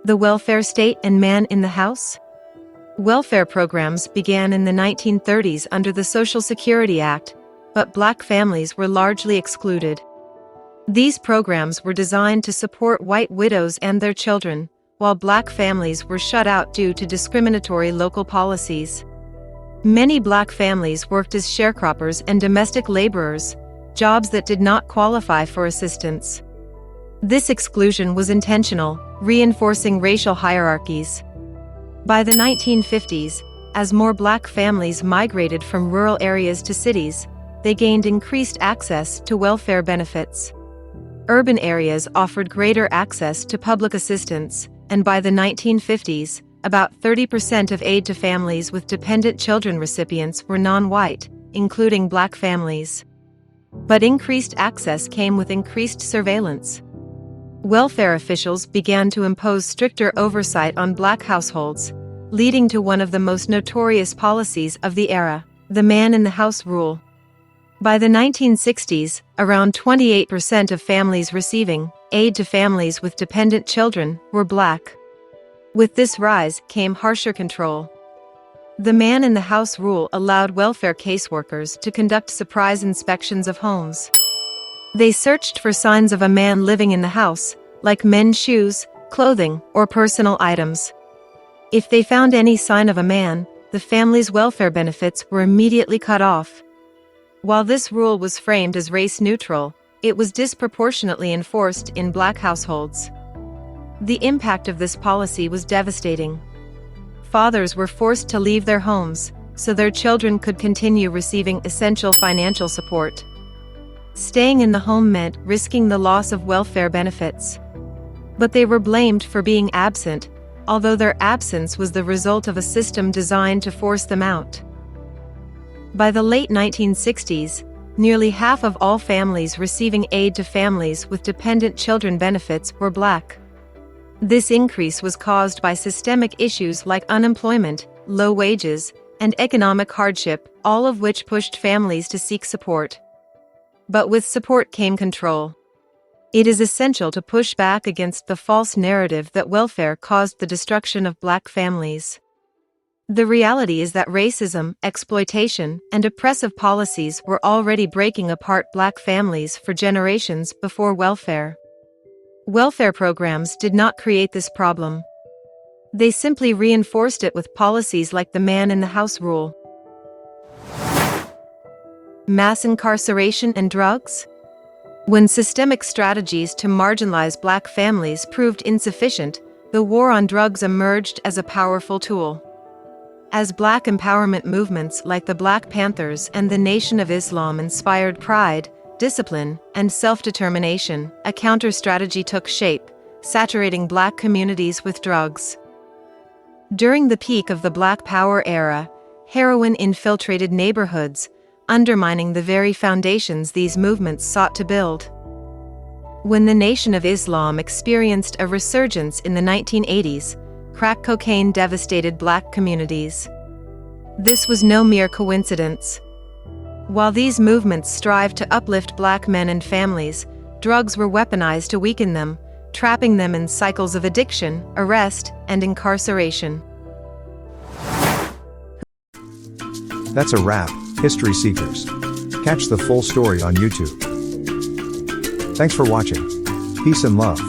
The welfare state and man in the house? Welfare programs began in the 1930s under the Social Security Act, but black families were largely excluded. These programs were designed to support white widows and their children, while black families were shut out due to discriminatory local policies. Many black families worked as sharecroppers and domestic laborers, jobs that did not qualify for assistance. This exclusion was intentional, reinforcing racial hierarchies. By the 1950s, as more black families migrated from rural areas to cities, they gained increased access to welfare benefits. Urban areas offered greater access to public assistance, and by the 1950s, about 30% of aid to families with dependent children recipients were non-white, including black families. But increased access came with increased surveillance. Welfare officials began to impose stricter oversight on black households, leading to one of the most notorious policies of the era, the man-in-the-house rule. By the 1960s, around 28% of families receiving aid to families with dependent children were black. With this rise came harsher control. The man-in-the-house rule allowed welfare caseworkers to conduct surprise inspections of homes. They searched for signs of a man living in the house, like men's shoes, clothing, or personal items. If they found any sign of a man, the family's welfare benefits were immediately cut off. While this rule was framed as race-neutral, it was disproportionately enforced in black households. The impact of this policy was devastating. Fathers were forced to leave their homes, so their children could continue receiving essential financial support. Staying in the home meant risking the loss of welfare benefits. But they were blamed for being absent, although their absence was the result of a system designed to force them out. By the late 1960s, nearly half of all families receiving aid to families with dependent children benefits were black. This increase was caused by systemic issues like unemployment, low wages, and economic hardship, all of which pushed families to seek support. But with support came control. It is essential to push back against the false narrative that welfare caused the destruction of black families. The reality is that racism, exploitation, and oppressive policies were already breaking apart black families for generations before welfare. Welfare programs did not create this problem. They simply reinforced it with policies like the man-in-the-house rule. Mass incarceration and drugs? When systemic strategies to marginalize black families proved insufficient, the war on drugs emerged as a powerful tool. As black empowerment movements like the Black Panthers and the Nation of Islam inspired pride, discipline, and self-determination, a counter-strategy took shape, saturating black communities with drugs. During the peak of the Black Power era, heroin infiltrated neighborhoods, undermining the very foundations these movements sought to build. When the Nation of Islam experienced a resurgence in the 1980s, crack cocaine devastated black communities. This was no mere coincidence. While these movements strived to uplift black men and families, drugs were weaponized to weaken them, trapping them in cycles of addiction, arrest, and incarceration. That's a wrap, History Seekers. Catch the full story on YouTube. Thanks for watching. Peace and love.